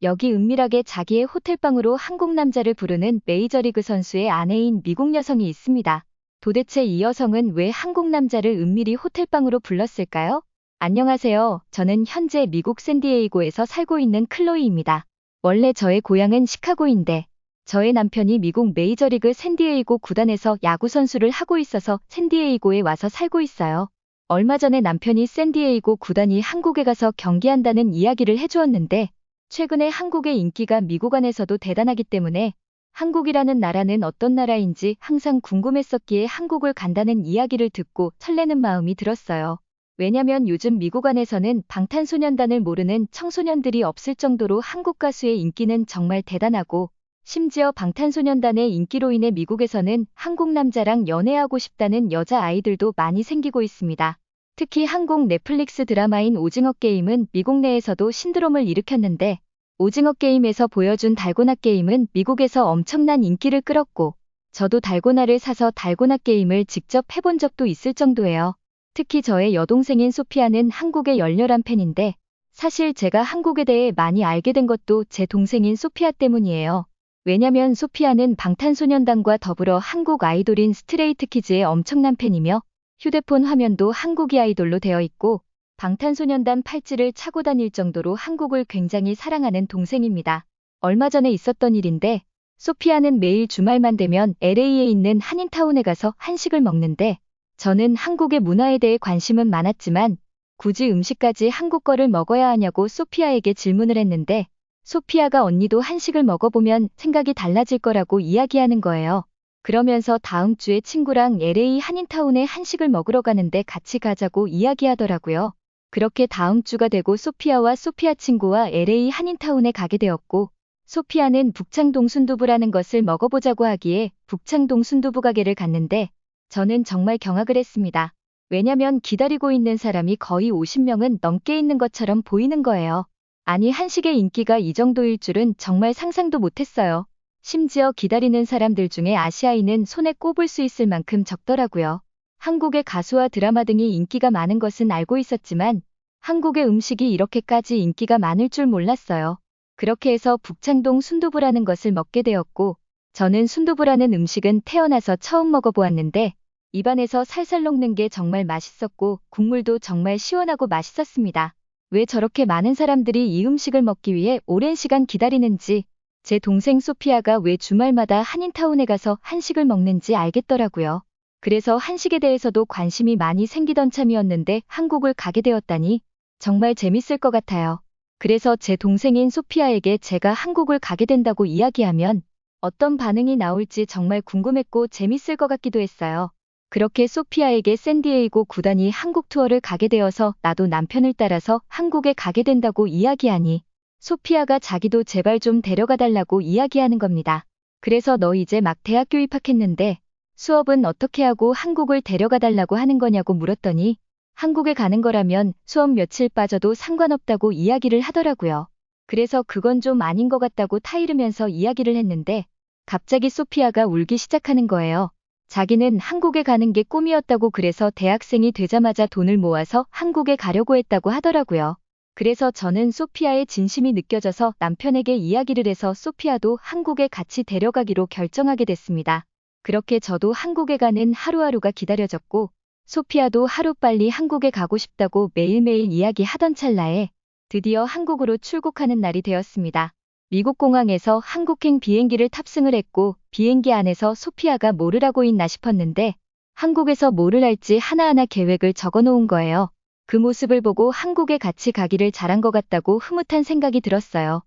여기 은밀하게 자기의 호텔방으로 한국 남자를 부르는 메이저리그 선수의 아내인 미국 여성이 있습니다. 도대체 이 여성은 왜 한국 남자를 은밀히 호텔방으로 불렀을까요? 안녕하세요. 저는 현재 미국 샌디에이고에서 살고 있는 클로이입니다. 원래 저의 고향은 시카고인데 저의 남편이 미국 메이저리그 샌디에이고 구단에서 야구 선수를 하고 있어서 샌디에이고에 와서 살고 있어요. 얼마 전에 남편이 샌디에이고 구단이 한국에 가서 경기한다는 이야기를 해주었는데 최근에 한국의 인기가 미국 안에서도 대단하기 때문에 한국이라는 나라는 어떤 나라인지 항상 궁금했었기에 한국을 간다는 이야기를 듣고 설레는 마음이 들었어요. 왜냐면 요즘 미국 안에서는 방탄소년단을 모르는 청소년들이 없을 정도로 한국 가수의 인기는 정말 대단하고 심지어 방탄소년단의 인기로 인해 미국에서는 한국 남자랑 연애하고 싶다는 여자 아이들도 많이 생기고 있습니다. 특히 한국 넷플릭스 드라마인 오징어 게임은 미국 내에서도 신드롬을 일으켰는데 오징어 게임에서 보여준 달고나 게임은 미국에서 엄청난 인기를 끌었고 저도 달고나를 사서 달고나 게임을 직접 해본 적도 있을 정도예요. 특히 저의 여동생인 소피아는 한국의 열렬한 팬인데 사실 제가 한국에 대해 많이 알게 된 것도 제 동생인 소피아 때문이에요. 왜냐면 소피아는 방탄소년단과 더불어 한국 아이돌인 스트레이트키즈의 엄청난 팬이며 휴대폰 화면도 한국이 아이돌로 되어 있고 방탄소년단 팔찌를 차고 다닐 정도로 한국을 굉장히 사랑하는 동생입니다. 얼마 전에 있었던 일인데 소피아는 매일 주말만 되면 LA에 있는 한인타운에 가서 한식을 먹는데 저는 한국의 문화에 대해 관심은 많았지만 굳이 음식까지 한국 거를 먹어야 하냐고 소피아에게 질문을 했는데 소피아가 언니도 한식을 먹어보면 생각이 달라질 거라고 이야기하는 거예요. 그러면서 다음 주에 친구랑 LA 한인타운에 한식을 먹으러 가는데 같이 가자고 이야기하더라고요. 그렇게 다음 주가 되고 소피아와 소피아 친구와 LA 한인타운에 가게 되었고 소피아는 북창동 순두부라는 것을 먹어보자고 하기에 북창동 순두부 가게를 갔는데 저는 정말 경악을 했습니다. 왜냐면 기다리고 있는 사람이 거의 50명은 넘게 있는 것처럼 보이는 거예요. 아니 한식의 인기가 이 정도일 줄은 정말 상상도 못했어요. 심지어 기다리는 사람들 중에 아시아인은 손에 꼽을 수 있을 만큼 적더라고요. 한국의 가수와 드라마 등이 인기가 많은 것은 알고 있었지만 한국의 음식이 이렇게까지 인기가 많을 줄 몰랐어요. 그렇게 해서 북창동 순두부라는 것을 먹게 되었고 저는 순두부라는 음식은 태어나서 처음 먹어보았는데 입안에서 살살 녹는 게 정말 맛있었고 국물도 정말 시원하고 맛있었습니다. 왜 저렇게 많은 사람들이 이 음식을 먹기 위해 오랜 시간 기다리는지 제 동생 소피아가 왜 주말마다 한인타운에 가서 한식을 먹는지 알겠더라고요. 그래서 한식에 대해서도 관심이 많이 생기던 참이었는데 한국을 가게 되었다니 정말 재밌을 것 같아요. 그래서 제 동생인 소피아에게 제가 한국을 가게 된다고 이야기하면 어떤 반응이 나올지 정말 궁금했고 재밌을 것 같기도 했어요. 그렇게 소피아에게 샌디에이고 구단이 한국 투어를 가게 되어서 나도 남편을 따라서 한국에 가게 된다고 이야기하니 소피아가 자기도 제발 좀 데려가 달라고 이야기하는 겁니다. 그래서 너 이제 막 대학교 입학했는데 수업은 어떻게 하고 한국을 데려가 달라고 하는 거냐고 물었더니 한국에 가는 거라면 수업 며칠 빠져도 상관없다고 이야기를 하더라고요. 그래서 그건 좀 아닌 것 같다고 타이르면서 이야기를 했는데 갑자기 소피아가 울기 시작하는 거예요. 자기는 한국에 가는 게 꿈이었다고 그래서 대학생이 되자마자 돈을 모아서 한국에 가려고 했다고 하더라고요. 그래서 저는 소피아의 진심이 느껴져서 남편에게 이야기를 해서 소피아도 한국에 같이 데려가기로 결정하게 됐습니다. 그렇게 저도 한국에 가는 하루하루가 기다려졌고 소피아도 하루빨리 한국에 가고 싶다고 매일매일 이야기하던 찰나에 드디어 한국으로 출국하는 날이 되었습니다. 미국 공항에서 한국행 비행기를 탑승을 했고 비행기 안에서 소피아가 뭐를 하고 있나 싶었는데 한국에서 뭐를 할지 하나하나 계획을 적어놓은 거예요. 그 모습을 보고 한국에 같이 가기를 잘한 것 같다고 흐뭇한 생각이 들었어요.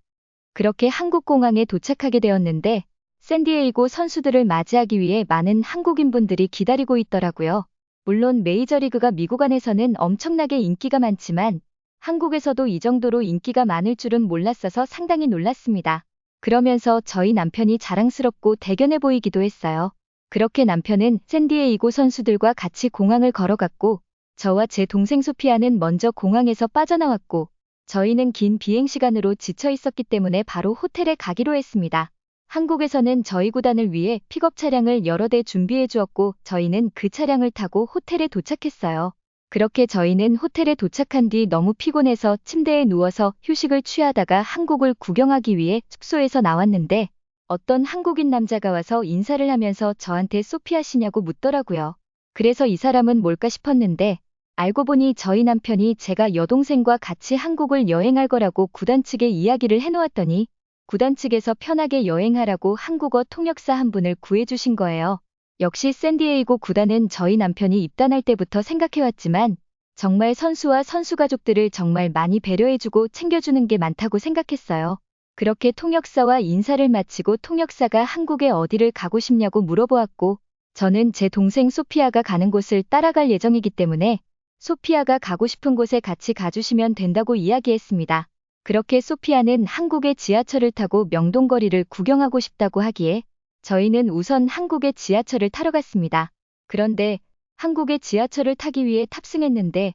그렇게 한국 공항에 도착하게 되었는데 샌디에이고 선수들을 맞이하기 위해 많은 한국인분들이 기다리고 있더라고요. 물론 메이저리그가 미국 안에서는 엄청나게 인기가 많지만 한국에서도 이 정도로 인기가 많을 줄은 몰랐어서 상당히 놀랐습니다. 그러면서 저희 남편이 자랑스럽고 대견해 보이기도 했어요. 그렇게 남편은 샌디에이고 선수들과 같이 공항을 걸어갔고 저와 제 동생 소피아는 먼저 공항에서 빠져나왔고 저희는 긴 비행 시간으로 지쳐 있었기 때문에 바로 호텔에 가기로 했습니다. 한국에서는 저희 구단을 위해 픽업 차량을 여러 대 준비해 주었고 저희는 그 차량을 타고 호텔에 도착했어요. 그렇게 저희는 호텔에 도착한 뒤 너무 피곤해서 침대에 누워서 휴식을 취하다가 한국을 구경하기 위해 숙소에서 나왔는데 어떤 한국인 남자가 와서 인사를 하면서 저한테 소피아 씨냐고 묻더라고요. 그래서 이 사람은 뭘까 싶었는데 알고 보니 저희 남편이 제가 여동생과 같이 한국을 여행할 거라고 구단 측에 이야기를 해놓았더니 구단 측에서 편하게 여행하라고 한국어 통역사 한 분을 구해주신 거예요. 역시 샌디에이고 구단은 저희 남편이 입단할 때부터 생각해왔지만 정말 선수와 선수 가족들을 정말 많이 배려해주고 챙겨주는 게 많다고 생각했어요. 그렇게 통역사와 인사를 마치고 통역사가 한국에 어디를 가고 싶냐고 물어보았고 저는 제 동생 소피아가 가는 곳을 따라갈 예정이기 때문에 소피아가 가고 싶은 곳에 같이 가주시면 된다고 이야기했습니다. 그렇게 소피아는 한국의 지하철을 타고 명동거리를 구경하고 싶다고 하기에 저희는 우선 한국의 지하철을 타러 갔습니다. 그런데 한국의 지하철을 타기 위해 탑승했는데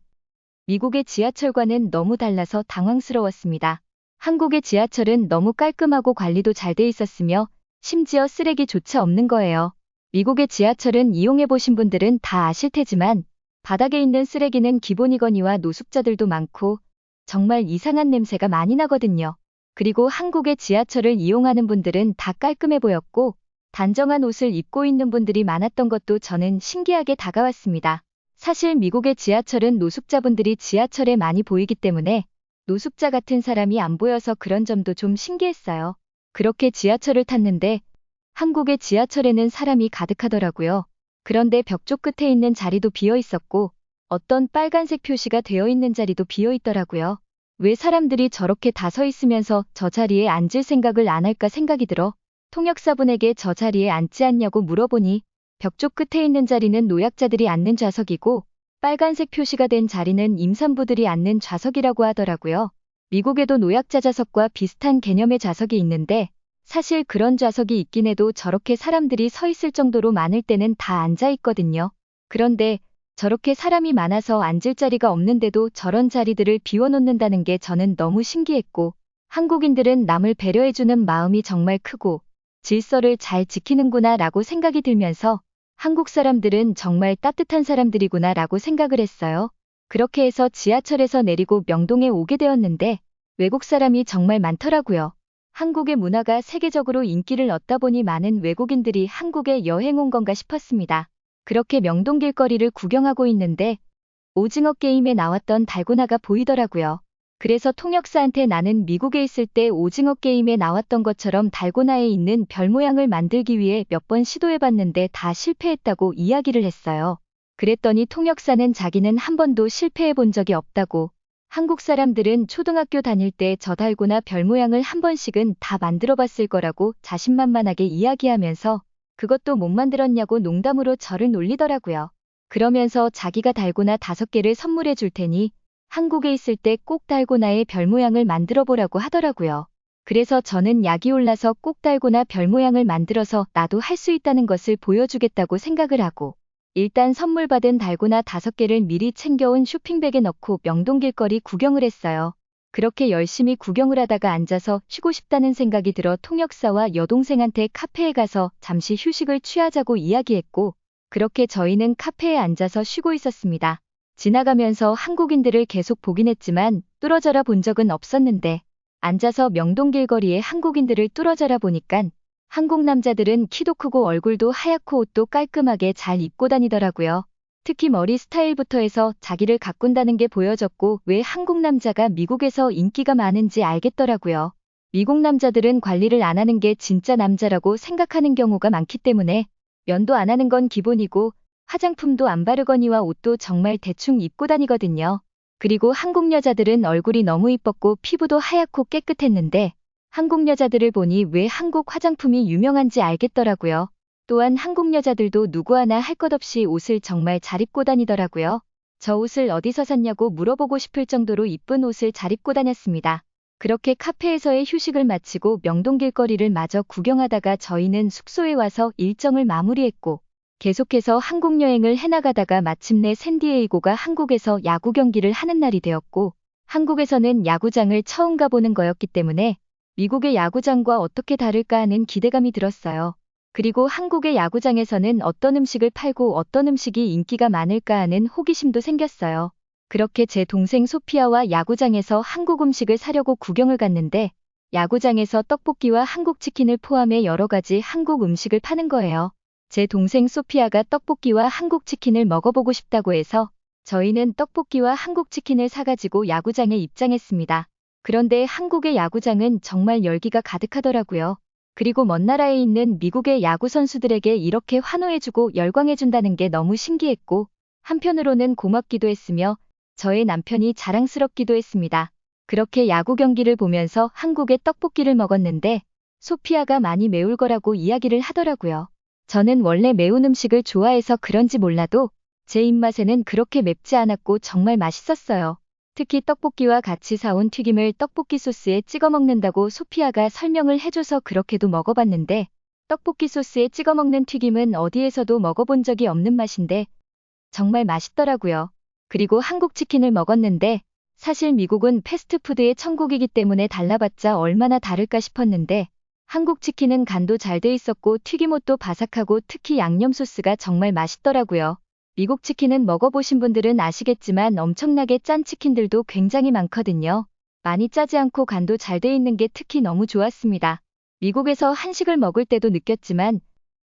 미국의 지하철과는 너무 달라서 당황스러웠습니다. 한국의 지하철은 너무 깔끔하고 관리도 잘 돼 있었으며 심지어 쓰레기조차 없는 거예요. 미국의 지하철은 이용해보신 분들은 다 아실 테지만 바닥에 있는 쓰레기는 기본이거니와 노숙자들도 많고 정말 이상한 냄새가 많이 나거든요. 그리고 한국의 지하철을 이용하는 분들은 다 깔끔해 보였고 단정한 옷을 입고 있는 분들이 많았던 것도 저는 신기하게 다가왔습니다. 사실 미국의 지하철은 노숙자분들이 지하철에 많이 보이기 때문에 노숙자 같은 사람이 안 보여서 그런 점도 좀 신기했어요. 그렇게 지하철을 탔는데 한국의 지하철에는 사람이 가득하더라고요. 그런데 벽쪽 끝에 있는 자리도 비어 있었고 어떤 빨간색 표시가 되어 있는 자리도 비어 있더라고요. 왜 사람들이 저렇게 다 서 있으면서 저 자리에 앉을 생각을 안 할까 생각이 들어 통역사분에게 저 자리에 앉지 않냐고 물어보니 벽쪽 끝에 있는 자리는 노약자들이 앉는 좌석이고 빨간색 표시가 된 자리는 임산부들이 앉는 좌석이라고 하더라고요. 미국에도 노약자 좌석과 비슷한 개념의 좌석이 있는데 사실 그런 좌석이 있긴 해도 저렇게 사람들이 서 있을 정도로 많을 때는 다 앉아 있거든요. 그런데 저렇게 사람이 많아서 앉을 자리가 없는데도 저런 자리들을 비워놓는다는 게 저는 너무 신기했고 한국인들은 남을 배려해주는 마음이 정말 크고 질서를 잘 지키는구나 라고 생각이 들면서 한국 사람들은 정말 따뜻한 사람들이구나 라고 생각을 했어요. 그렇게 해서 지하철에서 내리고 명동에 오게 되었는데 외국 사람이 정말 많더라고요. 한국의 문화가 세계적으로 인기를 얻다 보니 많은 외국인들이 한국에 여행 온 건가 싶었습니다. 그렇게 명동 길거리를 구경하고 있는데 오징어 게임에 나왔던 달고나가 보이더라고요. 그래서 통역사한테 나는 미국에 있을 때 오징어 게임에 나왔던 것처럼 달고나에 있는 별 모양을 만들기 위해 몇 번 시도해봤는데 다 실패했다고 이야기를 했어요. 그랬더니 통역사는 자기는 한 번도 실패해본 적이 없다고 한국 사람들은 초등학교 다닐 때 저 달고나 별 모양을 한 번씩은 다 만들어봤을 거라고 자신만만하게 이야기하면서 그것도 못 만들었냐고 농담으로 저를 놀리더라고요. 그러면서 자기가 달고나 5개를 선물해 줄 테니 한국에 있을 때 꼭 달고나의 별 모양을 만들어 보라고 하더라고요. 그래서 저는 약이 올라서 꼭 달고나 별 모양을 만들어서 나도 할 수 있다는 것을 보여주겠다고 생각을 하고 일단 선물 받은 달고나 5개를 미리 챙겨온 쇼핑백에 넣고 명동 길거리 구경을 했어요. 그렇게 열심히 구경을 하다가 앉아서 쉬고 싶다는 생각이 들어 통역사와 여동생한테 카페에 가서 잠시 휴식을 취하자고 이야기했고 그렇게 저희는 카페에 앉아서 쉬고 있었습니다. 지나가면서 한국인들을 계속 보긴 했지만 뚫어져라 본 적은 없었는데 앉아서 명동 길거리에 한국인들을 뚫어져라 보니깐 한국 남자들은 키도 크고 얼굴도 하얗고 옷도 깔끔하게 잘 입고 다니더라고요. 특히 머리 스타일부터 해서 자기를 가꾼다는 게 보여졌고 왜 한국 남자가 미국에서 인기가 많은지 알겠더라고요. 미국 남자들은 관리를 안 하는 게 진짜 남자라고 생각하는 경우가 많기 때문에 면도 안 하는 건 기본이고 화장품도 안 바르거니와 옷도 정말 대충 입고 다니거든요. 그리고 한국 여자들은 얼굴이 너무 이뻤고 피부도 하얗고 깨끗했는데 한국 여자들을 보니 왜 한국 화장품이 유명한지 알겠더라고요. 또한 한국 여자들도 누구 하나 할 것 없이 옷을 정말 잘 입고 다니더라고요. 저 옷을 어디서 샀냐고 물어보고 싶을 정도로 이쁜 옷을 잘 입고 다녔습니다. 그렇게 카페에서의 휴식을 마치고 명동 길거리를 마저 구경하다가 저희는 숙소에 와서 일정을 마무리했고 계속해서 한국 여행을 해나가다가 마침내 샌디에이고가 한국에서 야구 경기를 하는 날이 되었고 한국에서는 야구장을 처음 가보는 거였기 때문에 미국의 야구장과 어떻게 다를까 하는 기대감이 들었어요. 그리고 한국의 야구장에서는 어떤 음식을 팔고 어떤 음식이 인기가 많을까 하는 호기심도 생겼어요. 그렇게 제 동생 소피아와 야구장에서 한국 음식을 사려고 구경을 갔는데 야구장에서 떡볶이와 한국 치킨을 포함해 여러 가지 한국 음식을 파는 거예요. 제 동생 소피아가 떡볶이와 한국 치킨을 먹어보고 싶다고 해서 저희는 떡볶이와 한국 치킨을 사가지고 야구장에 입장했습니다. 그런데 한국의 야구장은 정말 열기가 가득하더라고요. 그리고 먼 나라에 있는 미국의 야구 선수들에게 이렇게 환호해주고 열광해준다는 게 너무 신기했고 한편으로는 고맙기도 했으며 저의 남편이 자랑스럽기도 했습니다. 그렇게 야구 경기를 보면서 한국의 떡볶이를 먹었는데 소피아가 많이 매울 거라고 이야기를 하더라고요. 저는 원래 매운 음식을 좋아해서 그런지 몰라도 제 입맛에는 그렇게 맵지 않았고 정말 맛있었어요. 특히 떡볶이와 같이 사온 튀김을 떡볶이 소스에 찍어 먹는다고 소피아가 설명을 해줘서 그렇게도 먹어봤는데 떡볶이 소스에 찍어 먹는 튀김은 어디에서도 먹어본 적이 없는 맛인데 정말 맛있더라고요. 그리고 한국 치킨을 먹었는데 사실 미국은 패스트푸드의 천국이기 때문에 달라봤자 얼마나 다를까 싶었는데 한국 치킨은 간도 잘 돼 있었고 튀김옷도 바삭하고 특히 양념 소스가 정말 맛있더라고요. 미국 치킨은 먹어보신 분들은 아시겠지만 엄청나게 짠 치킨들도 굉장히 많거든요. 많이 짜지 않고 간도 잘 돼 있는 게 특히 너무 좋았습니다. 미국에서 한식을 먹을 때도 느꼈지만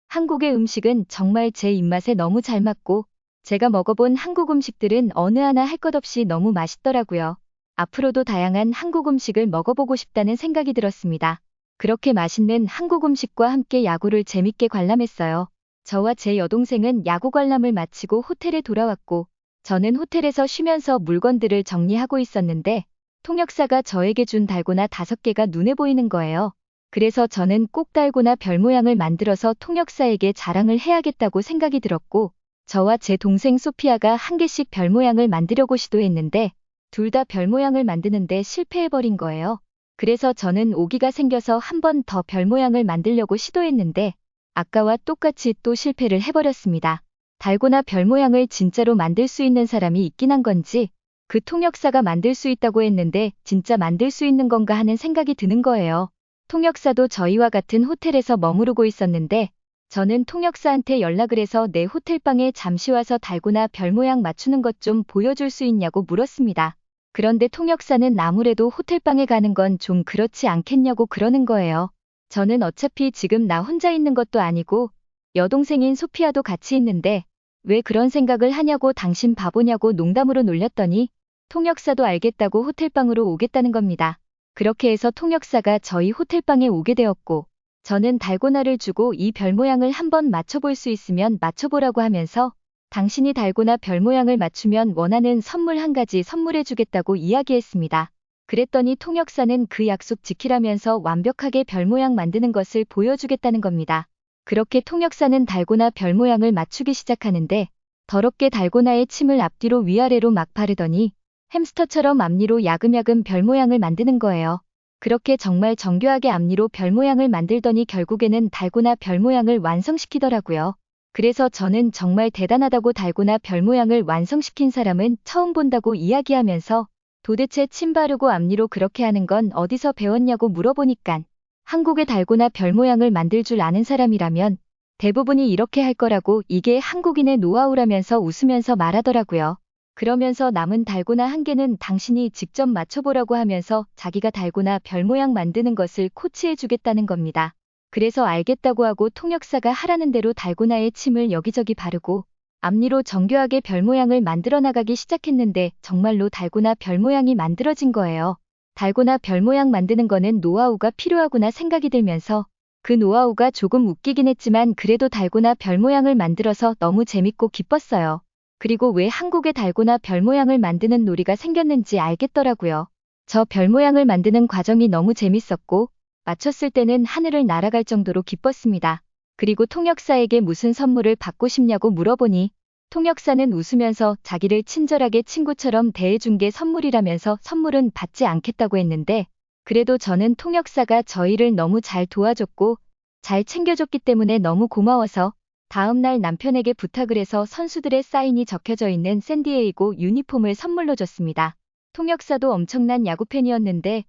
한국의 음식은 정말 제 입맛에 너무 잘 맞고 제가 먹어본 한국 음식들은 어느 하나 할 것 없이 너무 맛있더라고요. 앞으로도 다양한 한국 음식을 먹어보고 싶다는 생각이 들었습니다. 그렇게 맛있는 한국 음식과 함께 야구를 재밌게 관람했어요. 저와 제 여동생은 야구 관람을 마치고 호텔에 돌아왔고 저는 호텔에서 쉬면서 물건들을 정리하고 있었는데 통역사가 저에게 준 달고나 5개가 눈에 보이는 거예요. 그래서 저는 꼭 달고나 별 모양을 만들어서 통역사에게 자랑을 해야겠다고 생각이 들었고 저와 제 동생 소피아가 1개씩 별 모양을 만들려고 시도했는데 둘 다 별 모양을 만드는데 실패해버린 거예요. 그래서 저는 오기가 생겨서 한 번 더 별 모양을 만들려고 시도했는데 아까와 똑같이 또 실패를 해버렸습니다. 달고나 별 모양을 진짜로 만들 수 있는 사람이 있긴 한 건지 그 통역사가 만들 수 있다고 했는데 진짜 만들 수 있는 건가 하는 생각이 드는 거예요. 통역사도 저희와 같은 호텔에서 머무르고 있었는데 저는 통역사한테 연락을 해서 내 호텔방에 잠시 와서 달고나 별 모양 맞추는 것 좀 보여줄 수 있냐고 물었습니다. 그런데 통역사는 아무래도 호텔방에 가는 건 좀 그렇지 않겠냐고 그러는 거예요. 저는 어차피 지금 나 혼자 있는 것도 아니고 여동생인 소피아도 같이 있는데 왜 그런 생각을 하냐고 당신 바보냐고 농담으로 놀렸더니 통역사도 알겠다고 호텔방으로 오겠다는 겁니다. 그렇게 해서 통역사가 저희 호텔방에 오게 되었고 저는 달고나를 주고 이 별 모양을 한번 맞춰볼 수 있으면 맞춰보라고 하면서 당신이 달고나 별 모양을 맞추면 원하는 선물 1가지 선물해주겠다고 이야기했습니다. 그랬더니 통역사는 그 약속 지키라면서 완벽하게 별 모양 만드는 것을 보여주겠다는 겁니다. 그렇게 통역사는 달고나 별 모양을 맞추기 시작하는데 더럽게 달고나의 침을 앞뒤로 위아래로 막 바르더니 햄스터처럼 앞니로 야금야금 별 모양을 만드는 거예요. 그렇게 정말 정교하게 앞니로 별 모양을 만들더니 결국에는 달고나 별 모양을 완성시키더라고요. 그래서 저는 정말 대단하다고 달고나 별 모양을 완성시킨 사람은 처음 본다고 이야기하면서 도대체 침 바르고 앞니로 그렇게 하는 건 어디서 배웠냐고 물어보니깐 한국의 달고나 별 모양을 만들 줄 아는 사람이라면 대부분이 이렇게 할 거라고 이게 한국인의 노하우라면서 웃으면서 말하더라고요. 그러면서 남은 달고나 1개는 당신이 직접 맞춰보라고 하면서 자기가 달고나 별 모양 만드는 것을 코치해주겠다는 겁니다. 그래서 알겠다고 하고 통역사가 하라는 대로 달고나의 침을 여기저기 바르고 앞니로 정교하게 별 모양을 만들어 나가기 시작했는데 정말로 달고나 별 모양이 만들어진 거예요. 달고나 별 모양 만드는 거는 노하우가 필요하구나 생각이 들면서 그 노하우가 조금 웃기긴 했지만 그래도 달고나 별 모양을 만들어서 너무 재밌고 기뻤어요. 그리고 왜 한국의 달고나 별 모양을 만드는 놀이가 생겼는지 알겠더라고요. 저 별 모양을 만드는 과정이 너무 재밌었고 맞췄을 때는 하늘을 날아갈 정도로 기뻤습니다. 그리고 통역사에게 무슨 선물을 받고 싶냐고 물어보니 통역사는 웃으면서 자기를 친절하게 친구처럼 대해준 게 선물이라면서 선물은 받지 않겠다고 했는데 그래도 저는 통역사가 저희를 너무 잘 도와줬고 잘 챙겨줬기 때문에 너무 고마워서 다음날 남편에게 부탁을 해서 선수들의 사인이 적혀져 있는 샌디에이고 유니폼을 선물로 줬습니다. 통역사도 엄청난 야구팬이었는데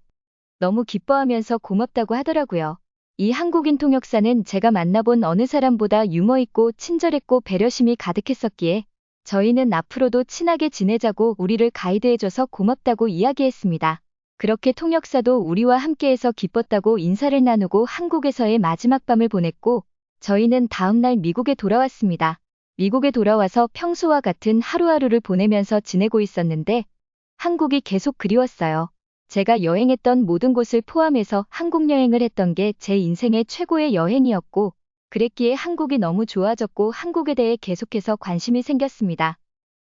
너무 기뻐하면서 고맙다고 하더라고요. 이 한국인 통역사는 제가 만나본 어느 사람보다 유머 있고 친절했고 배려심이 가득했었기에 저희는 앞으로도 친하게 지내자고 우리를 가이드해줘서 고맙다고 이야기했습니다. 그렇게 통역사도 우리와 함께해서 기뻤다고 인사를 나누고 한국에서의 마지막 밤을 보냈고 저희는 다음날 미국에 돌아왔습니다. 미국에 돌아와서 평소와 같은 하루하루를 보내면서 지내고 있었는데 한국이 계속 그리웠어요. 제가 여행했던 모든 곳을 포함해서 한국 여행을 했던 게 제 인생의 최고의 여행이었고 그랬기에 한국이 너무 좋아졌고 한국에 대해 계속해서 관심이 생겼습니다.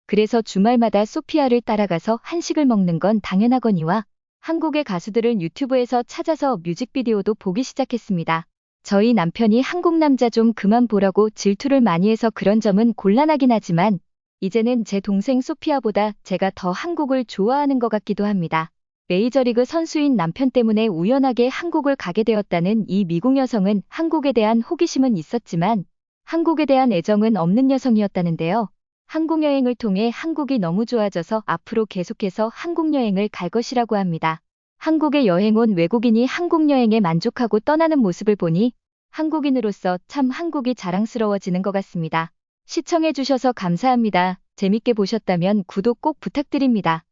그래서 주말마다 소피아를 따라가서 한식을 먹는 건 당연하거니와 한국의 가수들을 유튜브에서 찾아서 뮤직비디오도 보기 시작했습니다. 저희 남편이 한국 남자 좀 그만 보라고 질투를 많이 해서 그런 점은 곤란하긴 하지만 이제는 제 동생 소피아보다 제가 더 한국을 좋아하는 것 같기도 합니다. 메이저리그 선수인 남편 때문에 우연하게 한국을 가게 되었다는 이 미국 여성은 한국에 대한 호기심은 있었지만 한국에 대한 애정은 없는 여성이었다는데요. 한국 여행을 통해 한국이 너무 좋아져서 앞으로 계속해서 한국 여행을 갈 것이라고 합니다. 한국에 여행 온 외국인이 한국 여행에 만족하고 떠나는 모습을 보니 한국인으로서 참 한국이 자랑스러워지는 것 같습니다. 시청해주셔서 감사합니다. 재밌게 보셨다면 구독 꼭 부탁드립니다.